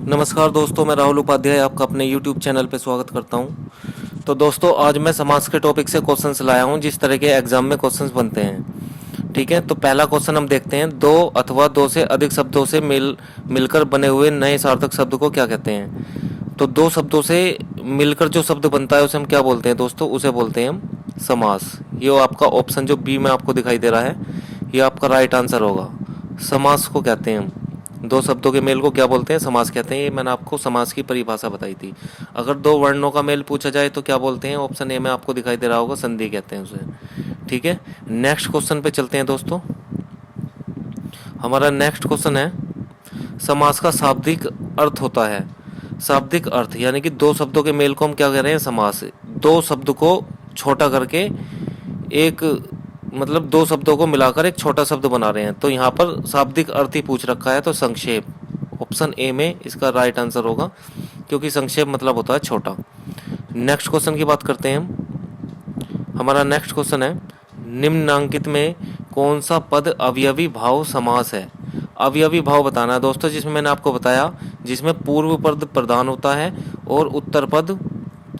नमस्कार दोस्तों, मैं राहुल उपाध्याय आपका अपने YouTube चैनल पे स्वागत करता हूं। तो दोस्तों, आज मैं समास के टॉपिक से क्वेश्चंस लाया हूं जिस तरह के एग्जाम में क्वेश्चंस बनते हैं। ठीक है, तो पहला क्वेश्चन हम देखते हैं। दो अथवा दो से अधिक शब्दों से मिलकर बने हुए नए सार्थक शब्द को क्या कहते हैं? तो दो शब्दों से मिलकर जो शब्द बनता है उसे हम क्या बोलते हैं दोस्तों? उसे बोलते हैं हम समास। ये आपका ऑप्शन जो बी में आपको दिखाई दे रहा है, ये आपका राइट आंसर होगा। समास को कहते हैं हम, दो शब्दों के मेल को क्या बोलते हैं? समास कहते हैं। ये मैंने आपको समास की परिभाषा बताई थी। अगर दो वर्णों का मेल पूछा जाए तो क्या बोलते हैं? ऑप्शन ए में आपको दिखाई दे रहा होगा, संधि कहते हैं उसे। ठीक है, नेक्स्ट क्वेश्चन पे चलते हैं दोस्तों। हमारा नेक्स्ट क्वेश्चन है, समास का शाब्दिक अर्थ होता है। शाब्दिक अर्थ यानी कि दो शब्दों के मेल को हम क्या कह रहे हैं? समास। दो शब्द को छोटा करके एक मतलब दो शब्दों को मिलाकर एक छोटा शब्द बना रहे हैं, तो यहाँ पर शाब्दिक अर्थ ही पूछ रखा है, तो संक्षेप ऑप्शन ए में इसका राइट आंसर होगा, क्योंकि संक्षेप मतलब होता है छोटा। नेक्स्ट क्वेश्चन की बात करते हैं हम। हमारा नेक्स्ट क्वेश्चन है, निम्नांकित में कौन सा पद अवयवी भाव समास है? अवयवी भाव बताना है दोस्तों, जिसमें मैंने आपको बताया जिसमें पूर्व पद प्रधान होता है और उत्तर पद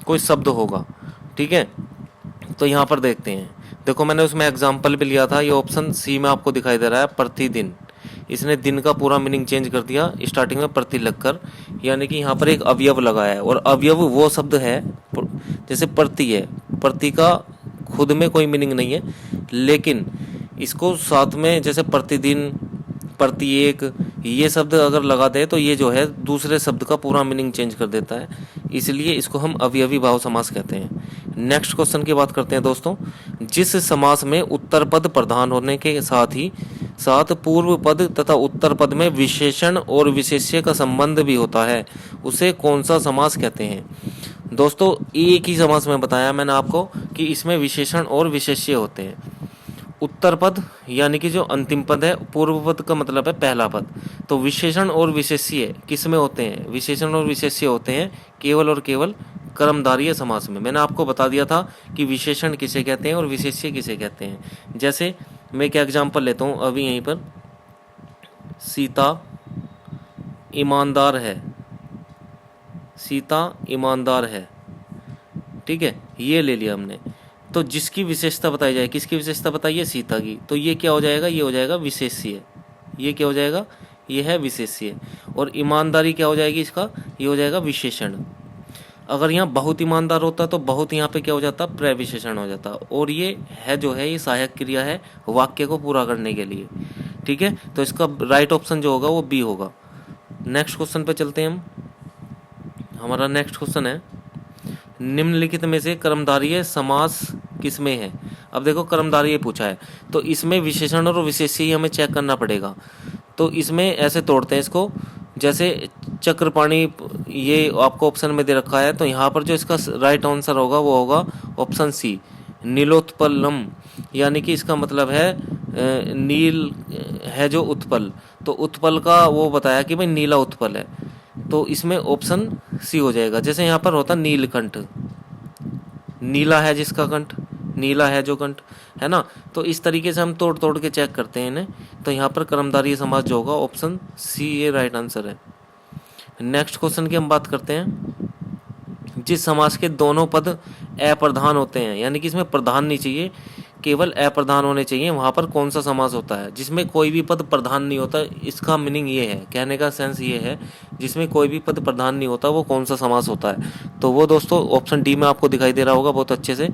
कोई शब्द होगा। ठीक है, तो यहाँ पर देखते हैं। देखो, मैंने उसमें एग्जाम्पल भी लिया था। ये ऑप्शन सी में आपको दिखाई दे रहा है, प्रतिदिन। इसने दिन का पूरा मीनिंग चेंज कर दिया, स्टार्टिंग में प्रति लगकर, यानी कि यहाँ पर एक अवयव लगाया है। और अवयव वो शब्द है जैसे प्रति है, प्रति का खुद में कोई मीनिंग नहीं है, लेकिन इसको साथ में जैसे प्रतिदिन, प्रत्येक, ये शब्द अगर लगा दे तो ये जो है दूसरे शब्द का पूरा मीनिंग चेंज कर देता है, इसलिए इसको हम अवयवी भाव समास कहते हैं। नेक्स्ट क्वेश्चन की बात करते हैं दोस्तों। जिस समास में उत्तर पद प्रधान होने के साथ ही साथ पूर्व पद तथा उत्तर पद में विशेषण और विशेष्य का संबंध भी होता है, उसे कौन सा समास कहते हैं? दोस्तों, एक ही समास में बताया मैंने आपको कि इसमें विशेषण और विशेष्य होते हैं। उत्तर पद यानी कि जो अंतिम पद है, पूर्व पद का मतलब है पहला पद। तो विशेषण और विशेष्य किस में होते हैं? विशेषण और विशेष्य होते हैं केवल और केवल कर्मधारय समास में। मैंने आपको बता दिया था कि विशेषण किसे कहते हैं और विशेष्य किसे कहते हैं। जैसे मैं क्या एग्जांपल लेता हूँ अभी यहीं पर, सीता ईमानदार है। सीता ईमानदार है, ठीक है, ये ले लिया हमने। तो जिसकी विशेषता बताई जाए, किसकी विशेषता बताइए? सीता की। तो ये क्या हो जाएगा? ये हो जाएगा विशेष्य। ये क्या हो जाएगा? ये है विशेष्य। और ईमानदारी क्या हो जाएगी इसका? ये हो जाएगा विशेषण। अगर यहाँ बहुत ईमानदार होता तो बहुत यहाँ पे क्या हो जाता? प्रविशेषण हो जाता। और ये है जो है, ये सहायक क्रिया है वाक्य को पूरा करने के लिए। ठीक है, तो इसका राइट ऑप्शन जो होगा वो बी होगा। नेक्स्ट क्वेश्चन पे चलते हैं हम। हमारा नेक्स्ट क्वेश्चन है, निम्नलिखित में से कर्मधारय समास किसमें है? अब देखो, कर्मधारय पूछा है तो इसमें विशेषण और विशेष्य ही हमें चेक करना पड़ेगा। तो इसमें ऐसे तोड़ते हैं इसको, जैसे चक्रपाणी, ये आपको ऑप्शन में दे रखा है, तो यहाँ पर जो इसका राइट आंसर होगा वो होगा ऑप्शन सी, नीलोत्पलम। यानी कि इसका मतलब है नील है जो उत्पल, तो उत्पल का वो बताया कि भाई नीला उत्पल है, तो इसमें ऑप्शन सी हो जाएगा। जैसे यहाँ पर होता नीलकंठ, नीला है जिसका कंठ, नीला है जो कंठ, है ना। तो इस तरीके से हम तोड़ तोड़ के चेक करते हैं इन्हें। तो यहाँ पर कर्मधारय समास जो होगा ऑप्शन सी ये राइट आंसर है। नेक्स्ट क्वेश्चन की हम बात करते हैं। जिस समास के दोनों पद अप्रधान होते हैं, यानी कि इसमें प्रधान नहीं चाहिए, केवल अप्रधान होने चाहिए, वहाँ पर कौन सा समास होता है? जिसमें कोई भी पद प्रधान नहीं होता, इसका मीनिंग ये है, कहने का सेंस ये है, जिसमें कोई भी पद प्रधान नहीं होता वो कौन सा समास होता है? तो वो दोस्तों ऑप्शन डी में आपको दिखाई दे रहा होगा बहुत अच्छे से।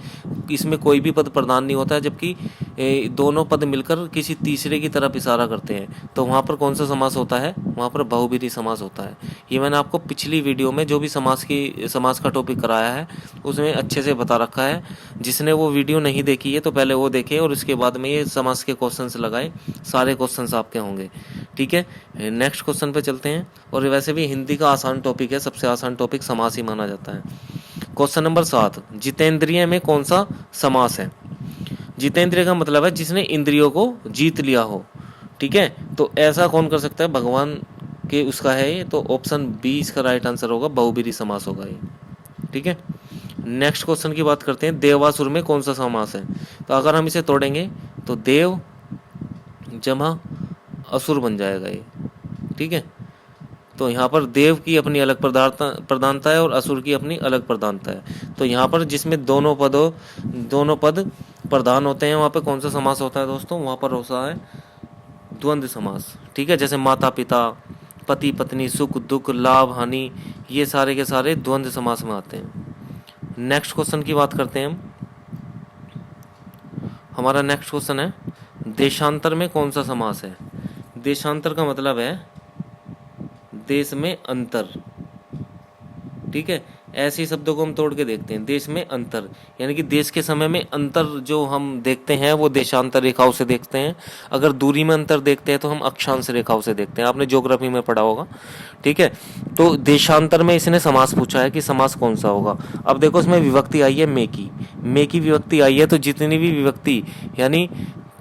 इसमें कोई भी पद प्रधान नहीं होता है, जबकि दोनों पद मिलकर किसी तीसरे की तरफ इशारा करते हैं, तो वहाँ पर कौन सा समास होता है? वहाँ पर बहुब्रीहि समास होता है। ये मैंने आपको पिछली वीडियो में जो भी समास का टॉपिक कराया है उसमें अच्छे से बता रखा है। जिसने वो वीडियो नहीं देखी है तो पहले वो देखे और उसके बाद में ये समास के क्वेश्चंस लगाए, सारे क्वेश्चंस आपके होंगे। ठीक है, नेक्स्ट क्वेश्चन पे चलते हैं। और वैसे भी हिंदी का आसान टॉपिक है, सबसे आसान टॉपिक समास ही माना जाता है। क्वेश्चन नंबर 7, जितेंद्रिय में कौन सा समास है? जितेंद्रिय का मतलब है जिसने इंद्रियों को जीत लिया हो। ठीक है, तो ऐसा कौन कर सकता है? भगवान के उसका है ये, तो ऑप्शन बी इसका राइट आंसर होगा, बहुब्रीहि समास होगा ये। ठीक है, नेक्स्ट क्वेश्चन की बात करते हैं। देवासुर में कौन सा समास है? तो अगर हम इसे तोड़ेंगे तो देव जमा असुर बन जाएगा ये। ठीक है, तो यहाँ पर देव की अपनी अलग प्रधानता है और असुर की अपनी अलग प्रधानता है। तो यहाँ पर जिसमें दोनों पद प्रधान होते हैं वहाँ पे कौन सा समास होता है दोस्तों, वहाँ पर होता है द्वंद्व समास। ठीक है, जैसे माता पिता, पति पत्नी, सुख दुख, लाभ हानि, ये सारे के सारे द्वंद्व समास में आते हैं। नेक्स्ट क्वेश्चन की बात करते हैं हम। हमारा नेक्स्ट क्वेश्चन है देशांतर में कौन सा समास है। देशांतर का मतलब है देश में अंतर। ठीक है, ऐसे शब्दों को हम तोड़ के देखते हैं। देश में अंतर यानी कि देश के समय में अंतर जो हम देखते हैं वो देशांतर रेखाओं से देखते हैं। अगर दूरी में अंतर देखते हैं तो हम अक्षांश रेखाओं से देखते हैं, आपने ज्योग्राफी में पढ़ा होगा। ठीक है, तो देशांतर में इसने समास पूछा है कि समास कौन सा होगा। अब देखो इसमें विभक्ति आई है मे की विभक्ति आई है। तो जितनी भी विभक्ति, यानी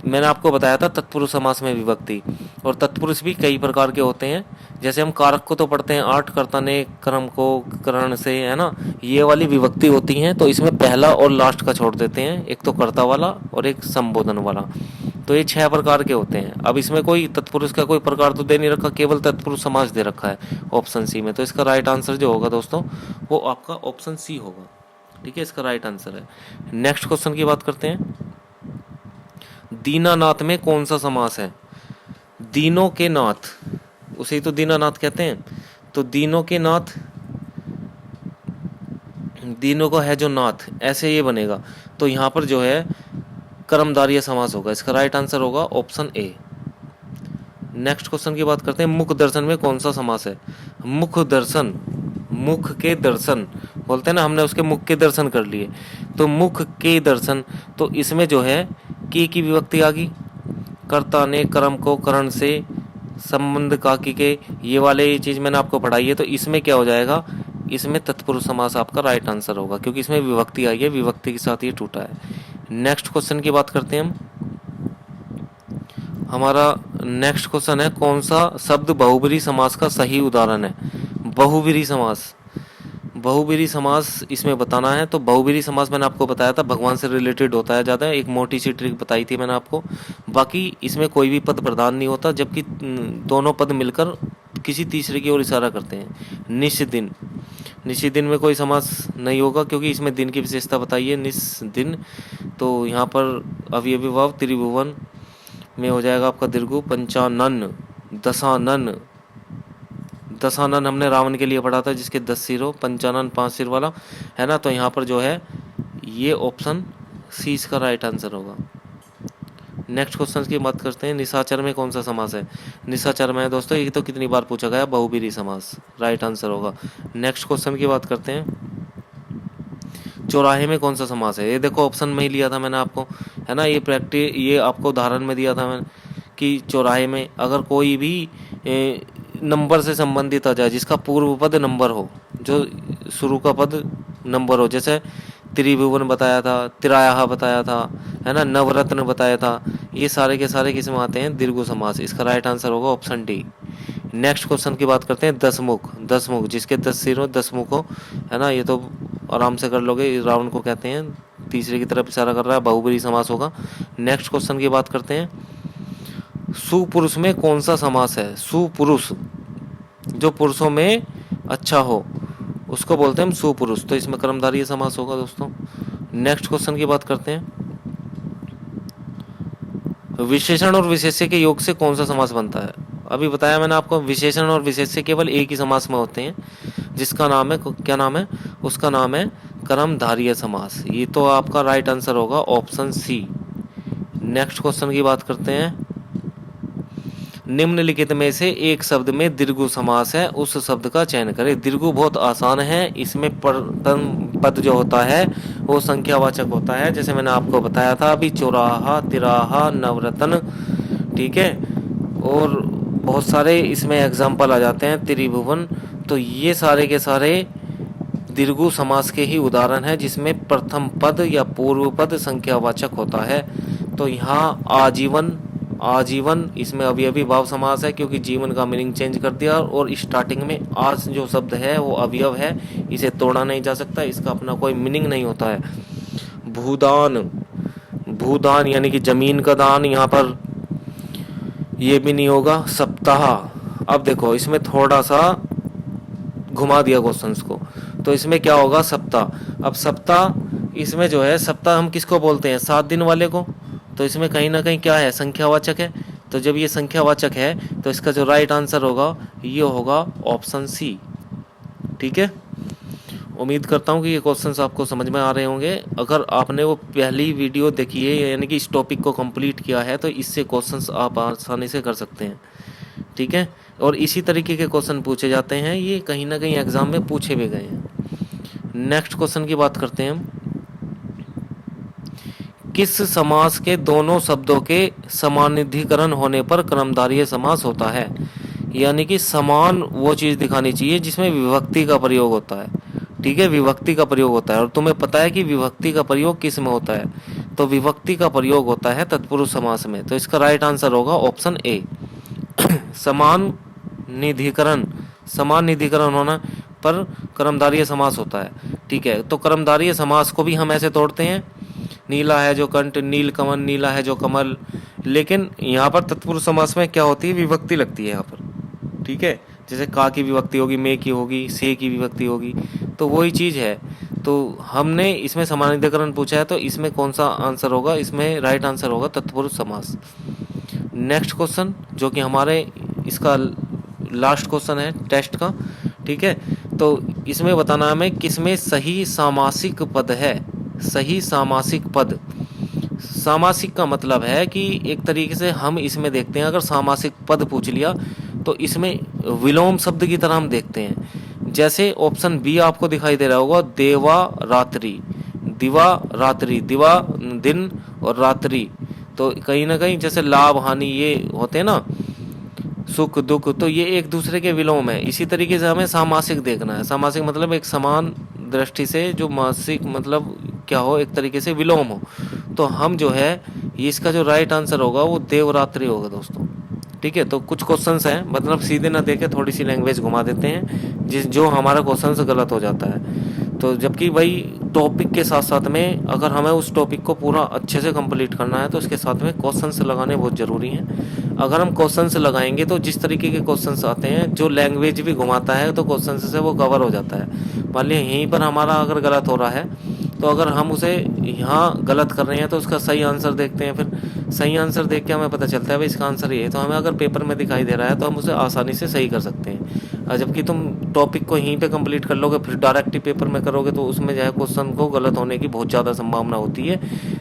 मैंने आपको बताया था तत्पुरुष समास में विभक्ति, और तत्पुरुष भी कई प्रकार के होते हैं। जैसे हम कारक को तो पढ़ते हैं 8 कर्ता ने कर्म को करण से, है ना, ये वाली विभक्ति होती हैं। तो इसमें पहला और लास्ट का छोड़ देते हैं, एक तो कर्ता वाला और एक संबोधन वाला। तो ये 6 प्रकार के होते हैं। अब इसमें कोई तत्पुरुष का कोई प्रकार तो दे नहीं रखा, केवल तत्पुरुष समास दे रखा है ऑप्शन सी में। तो इसका राइट आंसर जो होगा दोस्तों वो आपका ऑप्शन सी होगा। ठीक है, इसका राइट आंसर है। नेक्स्ट क्वेश्चन की बात करते हैं। दीनानाथ में कौन सा समास है। दीनों के नाथ, उसे ही तो दीनानाथ कहते हैं। तो दीनों के नाथ, दीनों का है जो नाथ, ऐसे ये बनेगा। तो यहाँ पर जो है कर्मधारय समास होगा। इसका राइट आंसर होगा ऑप्शन ए। नेक्स्ट क्वेश्चन की बात करते हैं। मुख दर्शन में कौन सा समास है। मुख दर्शन, मुख के दर्शन बोलते हैं ना, हमने उसके मुख के दर्शन कर लिए। तो मुख के दर्शन, तो इसमें जो है की विभक्ति आ गई, कर्ता ने कर्म को करण से, संबंध काकी के, ये वाले चीज मैंने आपको पढ़ाई है। तो इसमें क्या हो जाएगा, इसमें तत्पुरुष समास आपका राइट आंसर होगा, क्योंकि इसमें विभक्ति आई है, विभक्ति के साथ ये टूटा है। नेक्स्ट क्वेश्चन की बात करते हैं हम। हमारा नेक्स्ट क्वेश्चन है कौन सा शब्द बहुब्रीहि समास का सही उदाहरण है। बहुब्रीहि समास, बहुब्रीहि समास इसमें बताना है। तो बहुब्रीहि समास मैंने आपको बताया था भगवान से रिलेटेड होता है ज़्यादा, एक मोटी सी ट्रिक बताई थी मैंने आपको। बाकी इसमें कोई भी पद प्रधान नहीं होता, जबकि दोनों पद मिलकर किसी तीसरे की ओर इशारा करते हैं। निश दिन, निशी दिन में कोई समास नहीं होगा, क्योंकि इसमें दिन की विशेषता बताई है निश दिन। तो यहाँ पर अवयवी भाव त्रिभुवन में हो जाएगा आपका दीर्घु। पंचानन, दशानन, दशानन हमने रावण के लिए पढ़ा था जिसके 10 सिर हो, पंचानन 5 सिर वाला, है ना। तो यहाँ पर जो है ये ऑप्शन सी इसका राइट आंसर होगा। नेक्स्ट क्वेश्चन की बात करते हैं। निशाचर में कौन सा समास है। निशाचर में दोस्तों ये तो कितनी बार पूछा गया, बहुब्रीहि समास राइट आंसर होगा। नेक्स्ट क्वेश्चन की बात करते हैं। चौराहे में कौन सा समास है। ये देखो ऑप्शन में ही लिया था मैंने आपको, है ना। ये आपको उदाहरण में दिया था मैंने कि चौराहे में अगर कोई भी नंबर से संबंधित आ जाए, जिसका पूर्व पद नंबर हो, जो शुरू का पद नंबर हो, जैसे त्रिभुवन बताया था, तिरायाह बताया था, है ना, नवरत्न बताया था, ये सारे के सारे किस में आते हैं, दीर्घ समास। इसका राइट आंसर होगा ऑप्शन डी। नेक्स्ट क्वेश्चन की बात करते हैं। दसमुख, दसमुख जिसके 10 सिर हो, दसमुख हो, है ना, ये तो आराम से कर लोगे। रावण को कहते हैं, तीसरे की तरफ इशारा कर रहा है, बहुब्रीहि समास होगा। नेक्स्ट क्वेश्चन की बात करते हैं। सुपुरुष में कौन सा समास है। सुपुरुष, जो पुरुषों में अच्छा हो उसको बोलते हैं हम सुपुरुष। तो इसमें कर्मधारय समास होगा दोस्तों। नेक्स्ट क्वेश्चन की बात करते हैं। विशेषण और विशेष्य के योग से कौन सा समास बनता है। अभी बताया मैंने आपको, विशेषण और विशेष्य केवल एक ही समास में होते हैं, जिसका नाम है, क्या नाम है, उसका नाम है कर्मधारय समास। ये तो आपका राइट आंसर होगा ऑप्शन सी। नेक्स्ट क्वेश्चन की बात करते हैं। निम्नलिखित में से एक शब्द में दीर्घ समास है, उस शब्द का चयन करें। दीर्घ बहुत आसान है, इसमें प्रथम पद जो होता है वो संख्यावाचक होता है, जैसे मैंने आपको बताया था अभी, चौराहा, तिराहा, नवरत्न, ठीक है, और बहुत सारे इसमें एग्जाम्पल आ जाते हैं, त्रिभुवन। तो ये सारे के सारे दीर्घ समास के ही उदाहरण है, जिसमें प्रथम पद या पूर्व पद संख्यावाचक होता है। तो यहाँ आजीवन, आजीवन इसमें अवयवी भाव समास है, क्योंकि जीवन का मीनिंग चेंज कर दिया, और स्टार्टिंग में आज जो शब्द है वो अवयव है, इसे तोड़ा नहीं जा सकता, इसका अपना कोई मीनिंग नहीं होता है। भूदान, भूदान यानी कि जमीन का दान, यहाँ पर ये भी नहीं होगा। सप्ताह, अब देखो इसमें थोड़ा सा घुमा दिया क्वेश्चंस को। तो इसमें क्या होगा, सप्ताह। अब सप्ताह इसमें जो है, सप्ताह हम किसको बोलते हैं, 7 दिन वाले को। तो इसमें कहीं ना कहीं क्या है, संख्यावाचक है। तो जब ये संख्यावाचक है तो इसका जो राइट आंसर होगा ये होगा ऑप्शन सी। ठीक है, उम्मीद करता हूँ कि ये क्वेश्चंस आपको समझ में आ रहे होंगे। अगर आपने वो पहली वीडियो देखी है, यानी कि इस टॉपिक को कंप्लीट किया है, तो इससे क्वेश्चंस आप आसानी से कर सकते हैं। ठीक है, और इसी तरीके के क्वेश्चन पूछे जाते हैं, ये कहीं ना कहीं एग्जाम में पूछे भी गए हैं। नेक्स्ट क्वेश्चन की बात करते हैं हम। किस समास के दोनों शब्दों के समानाधिकरण होने पर कर्मधारय समास होता है? यानी कि समान वो चीज़ दिखानी चाहिए जिसमें विभक्ति का प्रयोग होता है। ठीक है, विभक्ति का प्रयोग होता है, और तुम्हें पता है कि विभक्ति का प्रयोग किस में होता है, तो विभक्ति का प्रयोग होता है तत्पुरुष समास में। तो इसका राइट आंसर होगा ऑप्शन ए। समान निधिकरण होना पर कर्मधारय समास होता है। ठीक है, तो कर्मधारय समास को भी हम ऐसे तोड़ते हैं, नीला है जो कंठ, नील कमल, नीला है जो कमल। लेकिन यहाँ पर तत्पुरुष समास में क्या होती है, विभक्ति लगती है यहाँ पर। ठीक है, जैसे का की विभक्ति होगी, में की होगी, से की विभक्ति होगी, तो वही चीज़ है। तो हमने इसमें समानाधिकरण पूछा है, तो इसमें कौन सा आंसर होगा, इसमें राइट आंसर होगा तत्पुरुष समास। नेक्स्ट क्वेश्चन जो कि हमारे इसका लास्ट क्वेश्चन है टेस्ट का। ठीक है, तो इसमें बताना है हमें किसमें सही सामासिक पद है। सही सामासिक पद, सामासिक का मतलब है कि एक तरीके से हम इसमें देखते हैं, अगर सामासिक पद पूछ लिया तो इसमें विलोम शब्द की तरह हम देखते हैं। जैसे ऑप्शन बी आपको दिखाई दे रहा होगा, देवा रात्रि, दिवा रात्रि, दिवा दिन और रात्रि। तो कहीं ना कहीं जैसे लाभ हानि ये होते हैं ना, सुख दुख, तो ये एक दूसरे के विलोम है। इसी तरीके से हमें सामासिक देखना है। सामासिक मतलब एक समान दृष्टि से जो मासिक मतलब क्या हो, एक तरीके से विलोम हो। तो हम जो है ये इसका जो राइट आंसर होगा वो देवरात्रि होगा दोस्तों। ठीक है, तो कुछ क्वेश्चंस हैं, मतलब सीधे ना देके थोड़ी सी लैंग्वेज घुमा देते हैं, जो हमारा क्वेश्चन गलत हो जाता है। तो जबकि भाई टॉपिक के साथ साथ में अगर हमें उस टॉपिक को पूरा अच्छे से कंप्लीट करना है तो उसके साथ में क्वेश्चंस लगाने बहुत ज़रूरी हैं। अगर हम क्वेश्चंस लगाएंगे तो जिस तरीके के क्वेश्चंस आते हैं, जो लैंग्वेज भी घुमाता है, तो क्वेश्चंस से वो कवर हो जाता है। मान लिया यहीं पर हमारा अगर गलत हो रहा है, तो अगर हम उसे यहाँ गलत कर रहे हैं तो उसका सही आंसर देखते हैं, फिर सही आंसर देख के हमें पता चलता है भाई इसका आंसर ये है। तो हमें अगर पेपर में दिखाई दे रहा है तो हम उसे आसानी से सही कर सकते हैं। जबकि तुम टॉपिक को यहीं पे कंप्लीट कर लोगे, फिर डायरेक्ट ही पेपर में करोगे, तो उसमें जो है क्वेश्चन को गलत होने की बहुत ज़्यादा संभावना होती है।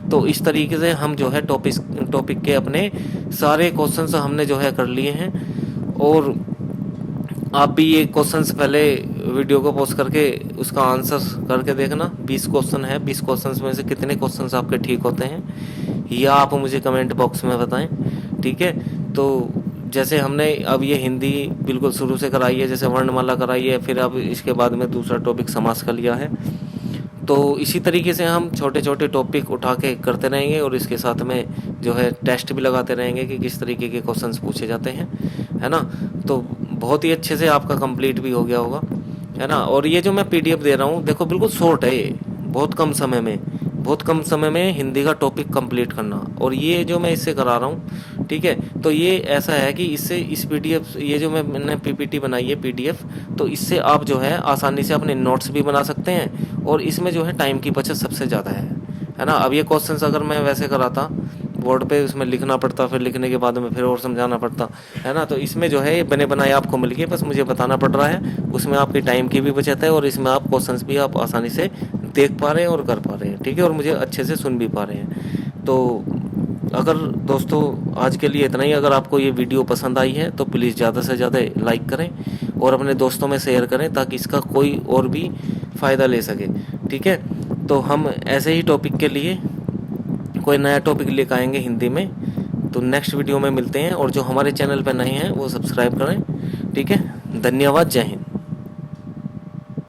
तो इस तरीके से हम जो है टॉपिक के अपने सारे क्वेश्चन हमने जो है कर लिए हैं। और आप भी ये क्वेश्चन से पहले वीडियो को पॉज करके उसका आंसर करके देखना। 20 क्वेश्चन है, 20 क्वेश्चन में से कितने क्वेश्चन आपके ठीक होते हैं या आप मुझे कमेंट बॉक्स में बताएं। ठीक है, तो जैसे हमने अब ये हिंदी बिल्कुल शुरू से कराई है, जैसे वर्णमाला कराई है, फिर अब इसके बाद में दूसरा टॉपिक समास का लिया है। तो इसी तरीके से हम छोटे छोटे टॉपिक उठा के करते रहेंगे और इसके साथ में जो है टेस्ट भी लगाते रहेंगे कि किस तरीके के क्वेश्चंस पूछे जाते हैं, है ना। तो बहुत ही अच्छे से आपका कंप्लीट भी हो गया होगा, है ना। और ये जो मैं पीडीएफ दे रहा हूँ देखो बिल्कुल शॉर्ट है, ये बहुत कम समय में हिंदी का टॉपिक कंप्लीट करना। और ये जो मैं इससे करा रहा हूँ, ठीक है, तो ये ऐसा है कि इससे इस पीडीएफ, ये जो मैंने पीपीटी बनाई है पीडीएफ, तो इससे आप जो है आसानी से अपने नोट्स भी बना सकते हैं और इसमें जो है टाइम की बचत सबसे ज़्यादा है ना। अब ये क्वेश्चंस अगर मैं वैसे कराता बोर्ड पे, उसमें लिखना पड़ता, फिर लिखने के बाद में फिर और समझाना पड़ता, है ना। तो इसमें जो है ये बने बनाए आपको मिल गए, बस मुझे बताना पड़ रहा है, उसमें आपकी टाइम की भी बचत है और इसमें आप क्वेश्चंस भी आप आसानी से देख पा रहे हैं और कर पा रहे हैं। ठीक है, और मुझे अच्छे से सुन भी पा रहे हैं। तो अगर दोस्तों आज के लिए इतना ही। अगर आपको ये वीडियो पसंद आई है तो प्लीज़ ज़्यादा से ज़्यादा लाइक करें और अपने दोस्तों में शेयर करें ताकि इसका कोई और भी फ़ायदा ले सके। ठीक है, तो हम ऐसे ही टॉपिक के लिए कोई नया टॉपिक लेकर आएंगे हिंदी में। तो नेक्स्ट वीडियो में मिलते हैं, और जो हमारे चैनल पर नए हैं वो सब्सक्राइब करें। ठीक है, धन्यवाद, जय हिंद।